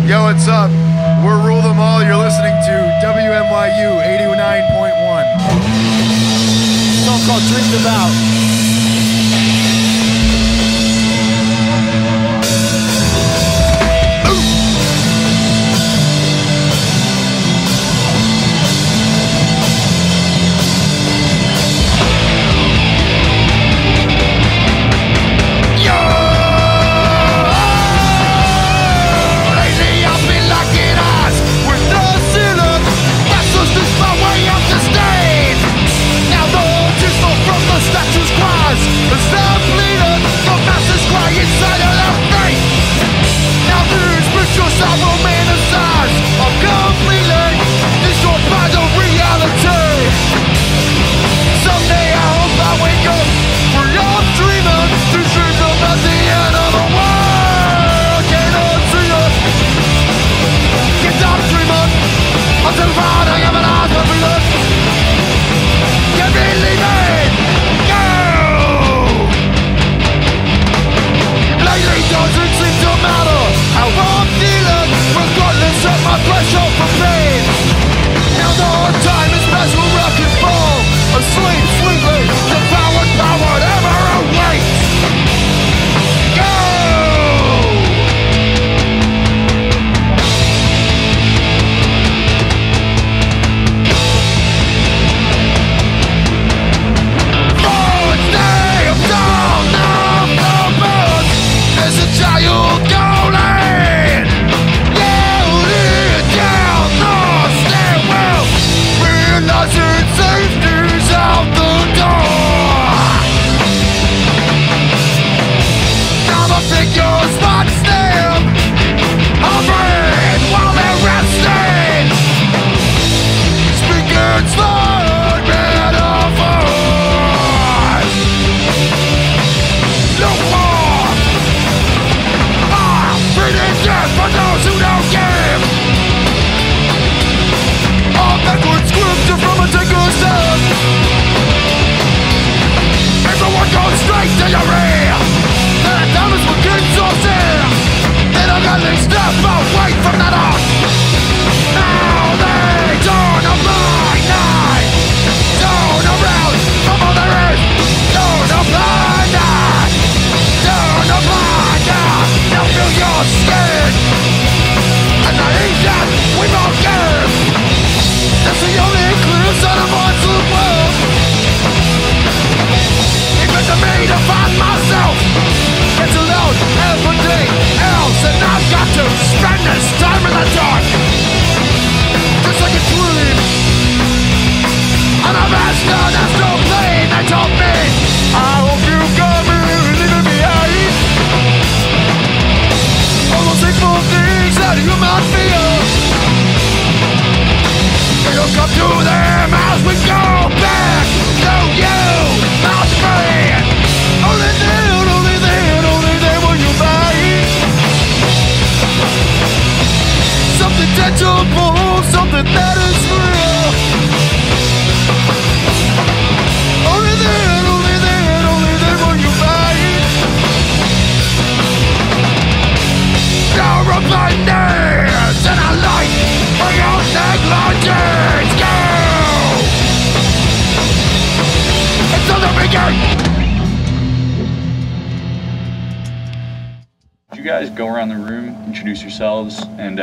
Yo, what's up? We're Rule Them All. You're listening to WNYU 89.1. It's all called Dreamed About. Go around the room, introduce yourselves, and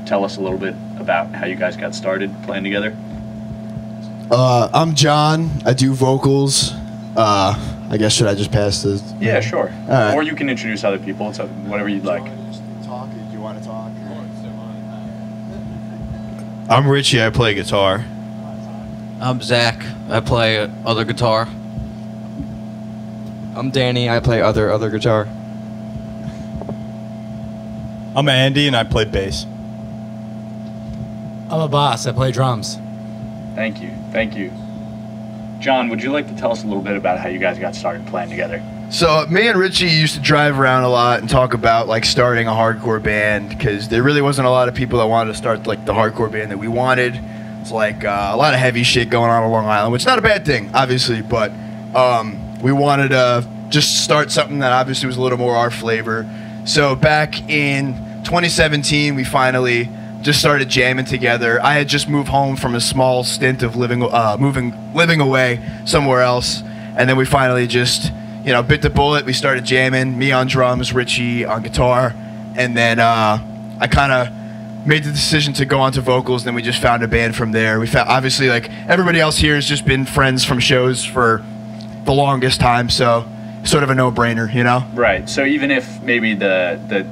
tell us a little bit about how you guys got started playing together. I'm John. I do vocals. I guess should I just pass this? Yeah, sure. All right. Or you can introduce other people. It's whatever you'd like. Talk. Do you want to talk? I'm Richie. I play guitar. I'm Zach. I play other guitar. I'm Danny. I play other guitar. I'm Andy, and I play bass. I'm a boss. I play drums. Thank you. Thank you. John, would you like to tell us a little bit about how you guys got started playing together? So me and Richie used to drive around a lot and talk about like starting a hardcore band because there really wasn't a lot of people that wanted to start like the hardcore band that we wanted. It's like a lot of heavy shit going on Long Island, which is not a bad thing, obviously, but we wanted to just start something that obviously was a little more our flavor. So back in 2017, we finally just started jamming together. I had just moved home from a small stint of living away somewhere else, and then we finally just, you know, bit the bullet. We started jamming. Me on drums, Richie on guitar, and then I kind of made the decision to go on to vocals. Then we just found a band from there. We found, obviously, like everybody else here has just been friends from shows for the longest time, so sort of a no-brainer, you know? Right. So even if maybe the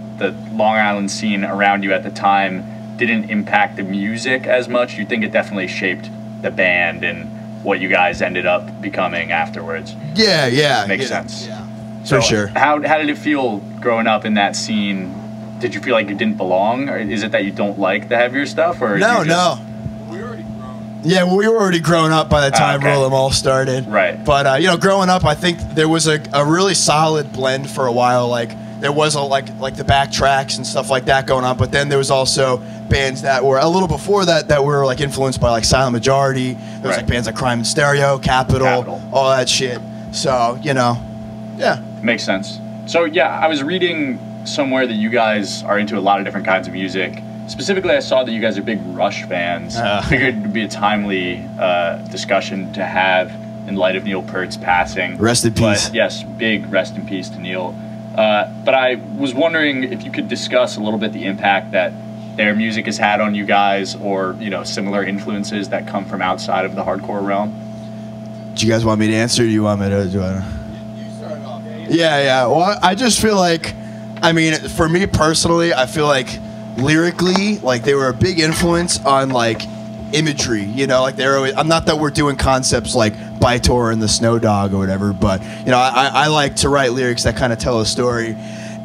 Long Island scene around you at the time didn't impact the music as much, you think it definitely shaped the band and what you guys ended up becoming afterwards? Yeah. Makes sense. Yeah. So For sure. How did it feel growing up in that scene? Did you feel like you didn't belong, or is it that you don't like the heavier stuff? Or No. Yeah, well, we were already grown up by the time Roll 'Em All started. Right. But, you know, growing up, I think there was a really solid blend for a while. Like, there was, like the backtracks and stuff like that going on. But then there was also bands that were a little before that were, like, influenced by, like, Silent Majority. There was, like, bands like Crime and Stereo, Capital, all that shit. So, you know, yeah. Makes sense. So, yeah, I was reading somewhere that you guys are into a lot of different kinds of music. Specifically, I saw that you guys are big Rush fans. Figured it would be a timely discussion to have in light of Neil Peart's passing. Rest in peace. But, yes, big rest in peace to Neil. But I was wondering if you could discuss a little bit the impact that their music has had on you guys, or, you know, similar influences that come from outside of the hardcore realm. Do you guys want me to answer, or do you want me to do it? You start off. Yeah. Well, I just feel like, I mean, for me personally, I feel like lyrically, like, they were a big influence on, like, imagery, you know, like they're always, I'm not that we're doing concepts like Bytor and the Snow Dog or whatever, but, you know, I like to write lyrics that kind of tell a story.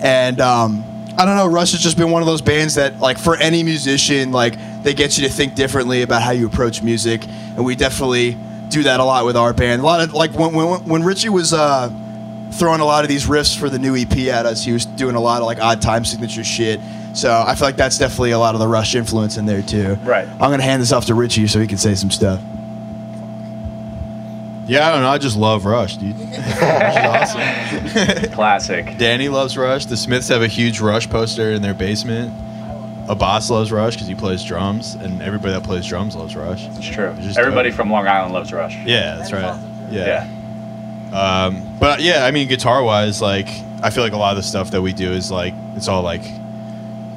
And I don't know, Rush has just been one of those bands that, like, for any musician, like, they get you to think differently about how you approach music, and we definitely do that a lot with our band. A lot of, like, when Richie was throwing a lot of these riffs for the new EP at us, he was doing a lot of, like, odd time signature shit. So I feel like that's definitely a lot of the Rush influence in there too. Right. I'm gonna hand this off to Richie so he can say some stuff. Yeah, I don't know. I just love Rush, dude. Rush is awesome. Classic. Danny loves Rush. The Smiths have a huge Rush poster in their basement. Abbas loves Rush because he plays drums, and everybody that plays drums loves Rush. It's true. Everybody from Long Island loves Rush. Yeah, that's right. Awesome. Yeah. But yeah, I mean, guitar-wise, like, I feel like a lot of the stuff that we do is like, it's all like,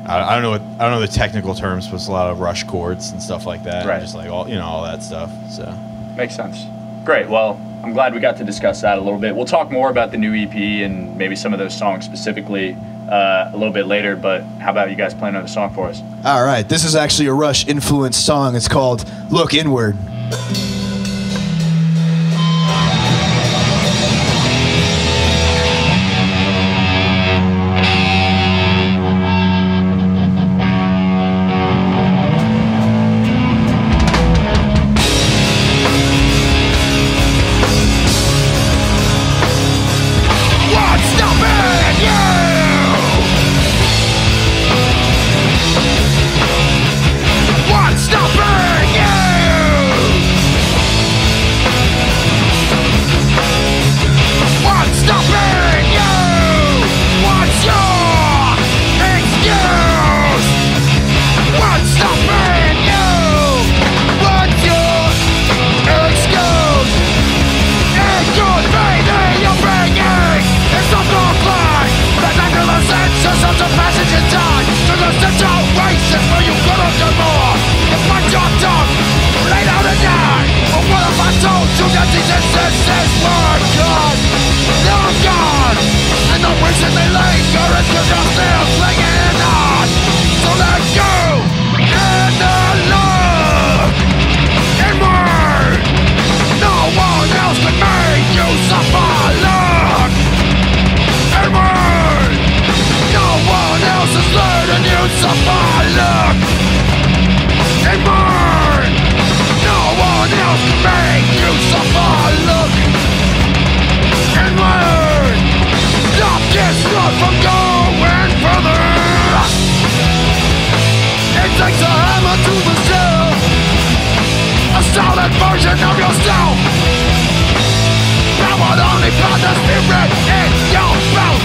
I don't know the technical terms, but it's a lot of Rush chords and stuff like that. Right. Just like all that stuff. So makes sense. Great. Well, I'm glad we got to discuss that a little bit. We'll talk more about the new EP and maybe some of those songs specifically a little bit later. But how about you guys play another song for us? All right. This is actually a Rush influenced song. It's called "Look Inward."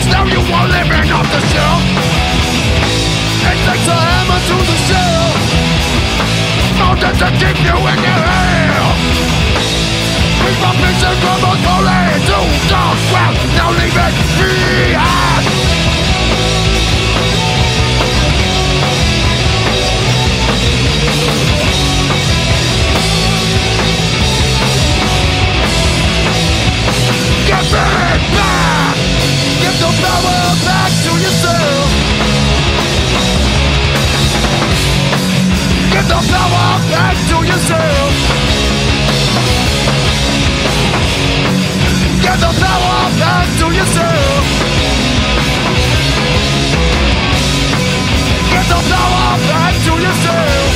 Now you are living off the shelf, and to keep you in your hand. Keep my peace and crumbles falling to the ground. Now leave it behind. Give it back. Give the power back to yourself. Give the power back to yourself. Give the power back to yourself. Give the power back to yourself.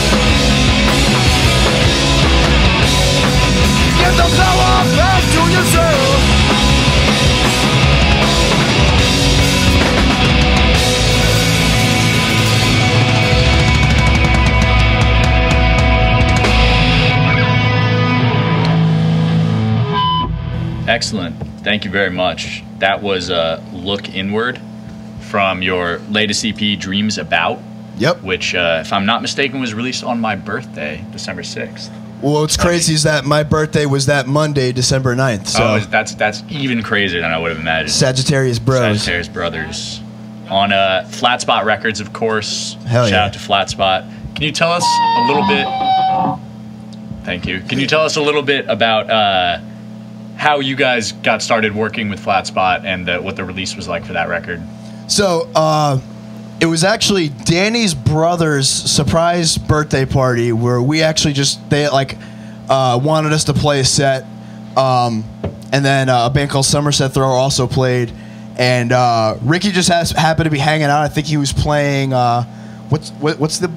Give the power back to yourself. Excellent. Thank you very much. That was a look inward from your latest EP, Dreams About. Yep. Which, if I'm not mistaken, was released on my birthday, December 6th. Well, what's crazy is that my birthday was that Monday, December 9th. So that's even crazier than I would have imagined. Sagittarius Bros. Sagittarius Brothers. On Flatspot Records, of course. Hell Shout yeah. out to Flatspot. Can you tell us a little bit... Thank you. Can you tell us a little bit about how you guys got started working with Flatspot and what the release was like for that record? So, it was actually Danny's brother's surprise birthday party where we actually they wanted us to play a set, and then a band called Somerset Thrower also played, and Ricky just happened to be hanging out. I think he was playing what's the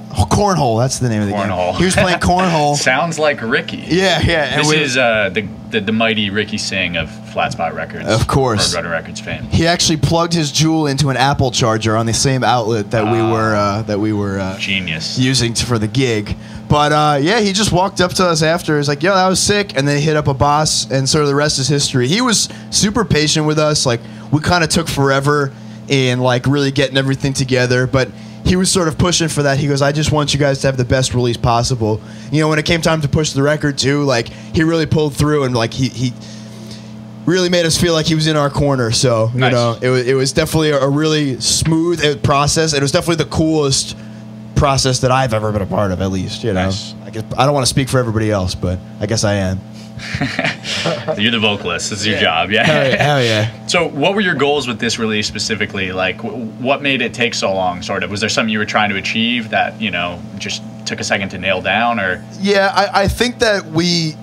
cornhole. That's the name of the Cornhole. game. He was playing cornhole. Sounds like Ricky. Yeah. And This is the mighty Ricky Singh of Flatspot Records. Of course. Roadrunner Records fame. He actually plugged his Juul into an Apple charger on the same outlet that we were Genius. using for the gig. But yeah, he just walked up to us after. He's like, "Yo, that was sick," and then he hit up a boss, and sort of the rest is history. He was super patient with us. Like, we kind of took forever in like really getting everything together, but he was sort of pushing for that. He goes, "I just want you guys to have the best release possible." You know, when it came time to push the record too, like he really pulled through, and like he really made us feel like he was in our corner. So Nice. you know, it was definitely a really smooth process. It was definitely the coolest process that I've ever been a part of, at least. You know, Nice. I guess I don't want to speak for everybody else, but I guess I am. You're the vocalist. This is your job. Yeah. Hell yeah. So, what were your goals with this release specifically? Like, what made it take so long? Sort of. Was there something you were trying to achieve that just took a second to nail down, or? Yeah, I think that we,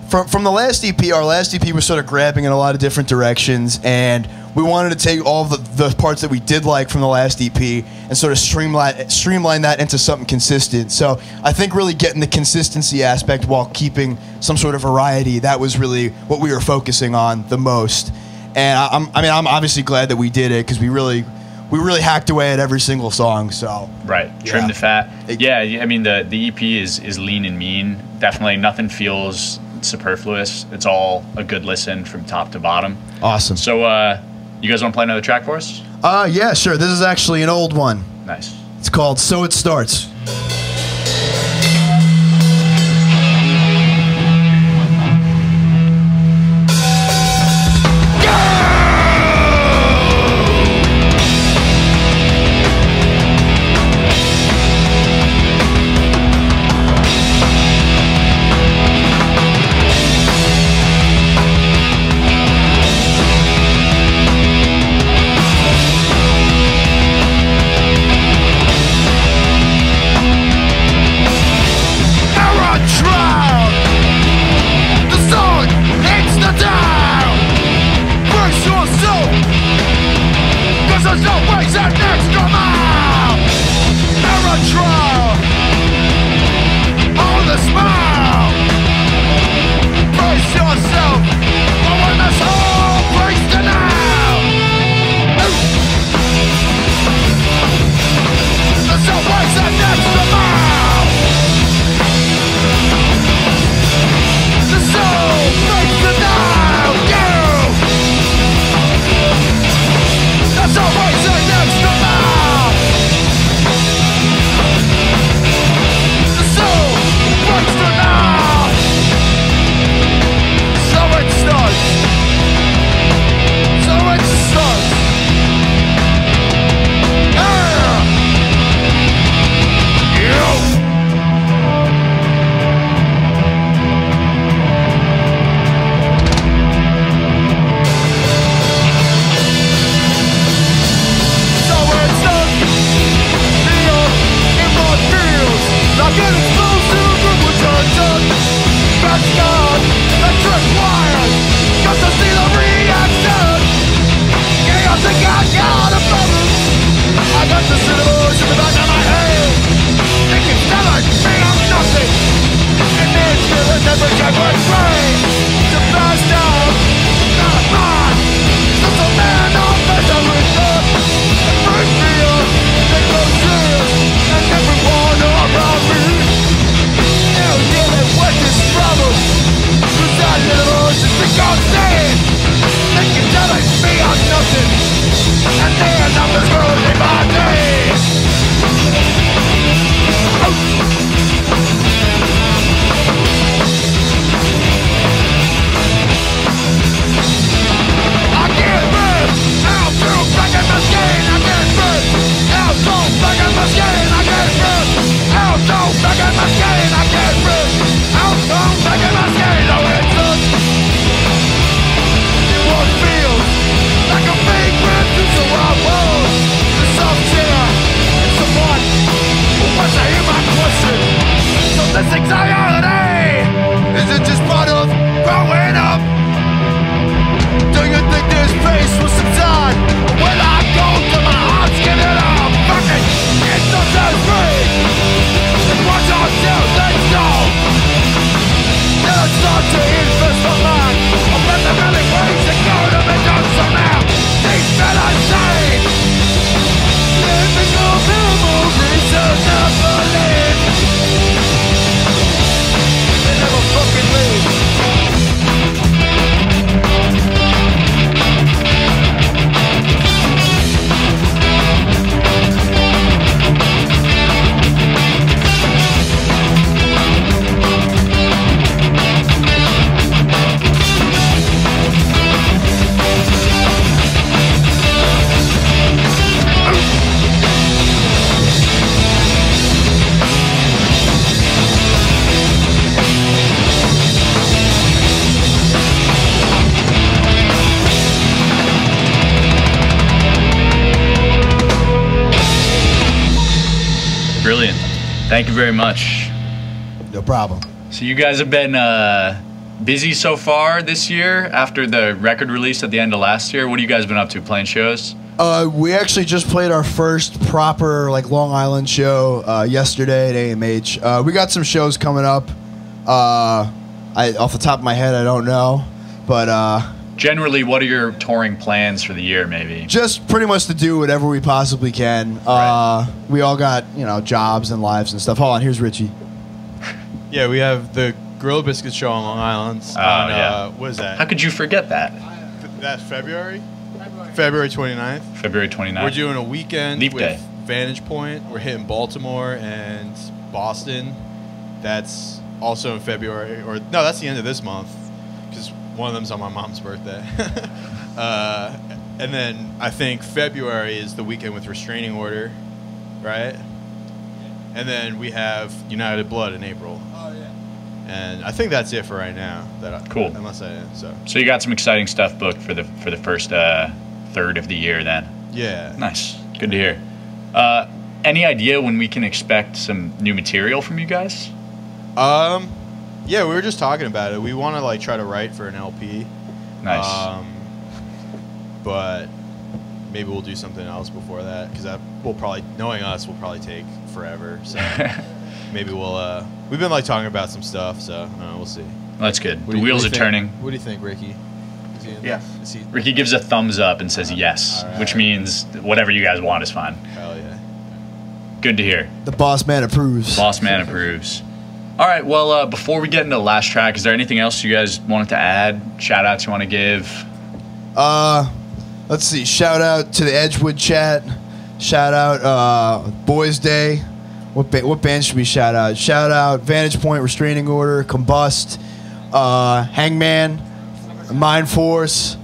from the last EP, our last EP was sort of grabbing in a lot of different directions, and we wanted to take all the parts that we did like from the last EP and sort of streamline that into something consistent. So I think really getting the consistency aspect while keeping some sort of variety, that was really what we were focusing on the most. And I'm obviously glad that we did it, because we really hacked away at every single song. So Right. Trim the fat. Yeah, I mean, the EP is lean and mean. Definitely nothing feels superfluous. It's all a good listen from top to bottom. awesome. So, you guys want to play another track for us? Yeah, sure. This is actually an old one. Nice. It's called So It Starts. my skin, I can't breathe. Outcome back in my skin, no answers. It won't feel like a big man through the wild world. The soft chair and someone who wants to hear my question. So this anxiety, is it just part of growing up? Do you think this place will subside? Or will I go to my heart's getting up? Fuck it, it's not that free. Then watch ourselves, let's go. Then I start to invest my mind. I'll bet the many ways that go to be done somehow. These men are insane. Living your memories of never live. They never fucking leave. Brilliant. Thank you very much. No problem. So you guys have been busy so far this year after the record release at the end of last year. What have you guys been up to? Playing shows? We actually just played our first proper like Long Island show yesterday at AMH. We got some shows coming up. Off the top of my head, I don't know, but Generally, what are your touring plans for the year, maybe? just pretty much to do whatever we possibly can. Right. We all got jobs and lives and stuff. Hold on, here's Richie. Yeah, we have the Gorilla Biscuit show on Long Island. yeah. What is that? How could you forget that? That's February? February 29th. February 29th. We're doing a weekend Leap with Day. Vantage Point. We're hitting Baltimore and Boston. That's also in February. Or no, that's the end of this month because one of them's on my mom's birthday. And then I think February is the weekend with Restraining Order, right? And then we have United Blood in April. Oh yeah. And I think that's it for right now. Cool. Unless I so. So you got some exciting stuff booked for the first third of the year, then. Yeah. Nice. Good to hear. Any idea when we can expect some new material from you guys? Yeah, we were just talking about it. We want to try to write for an LP. Nice. But maybe we'll do something else before that because that will probably, knowing us, will probably take forever. So maybe we'll. We've been talking about some stuff, so we'll see. That's good. The wheels are turning. What do you think, Ricky? Is he in Yeah. Is he, Ricky gives a thumbs up and says yes, All right. which means whatever you guys want is fine. Hell yeah. Good to hear. The boss man approves. Boss man approves. All right, well, before we get into the last track, is there anything else you guys wanted to add? Shout-outs you want to give? Let's see. Shout out to the Edgewood chat. Shout out Boys Day. What band should we shout out? Shout out Vantage Point, Restraining Order, Combust, Hangman, Mind Force,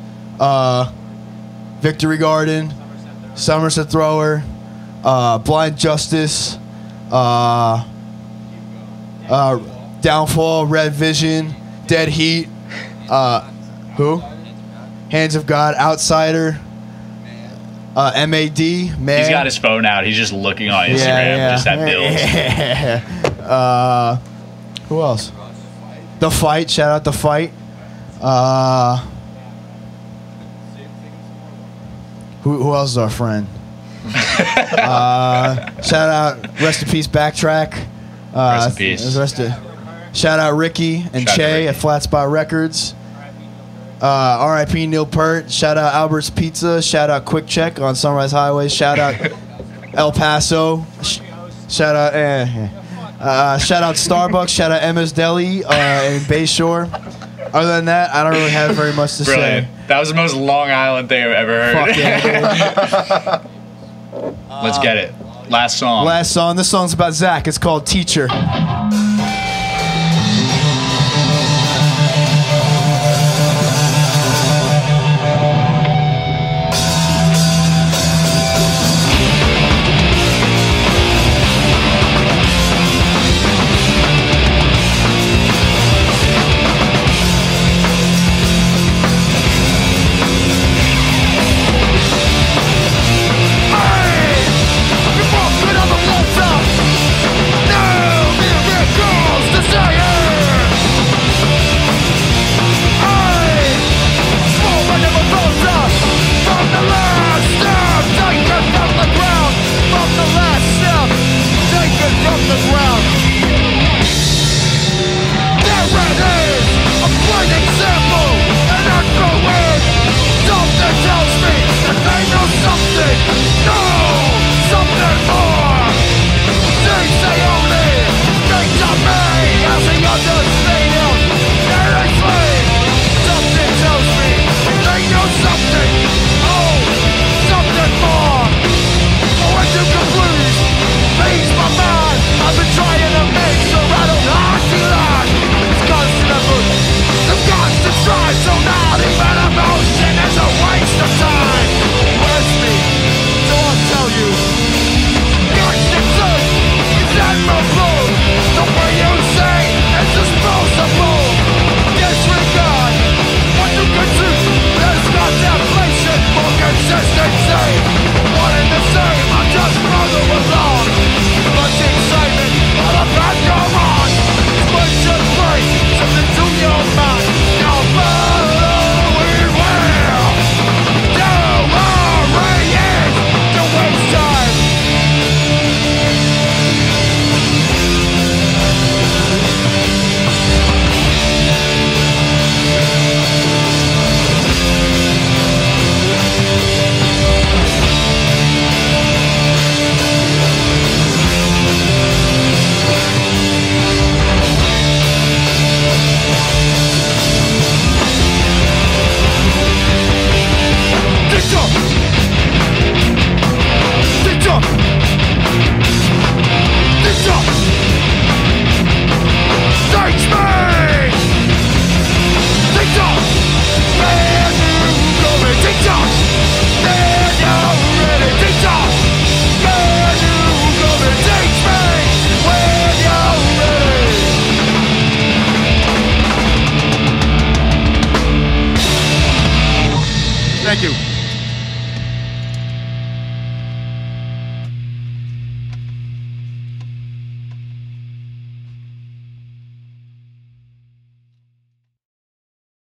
Victory Garden, Somerset Thrower, Blind Justice, Downfall, Red Vision, Dead Heat, who? Hands of God, Outsider, MAD, Man. He's got his phone out. He's just looking on Instagram just at bills. Who else? The Fight. Shout out The Fight. Who else is our friend? Shout out, rest in peace, Backtrack. Rest in peace. Shout out Ricky and Shout out Che Ricky. at Flatspot Records. R.I.P. Neil Peart. Shout out Albert's Pizza. Shout out Quick Check on Sunrise Highway. Shout out El Paso. Shout out shout out Starbucks. Shout out Emma's Deli in Bayshore. Other than that, I don't really have very much to Brilliant. say. That was the most Long Island thing I've ever heard. Fuck yeah, dude. Let's get it. Last song. Last song. This song's about Zach. It's called Teacher. Thank you.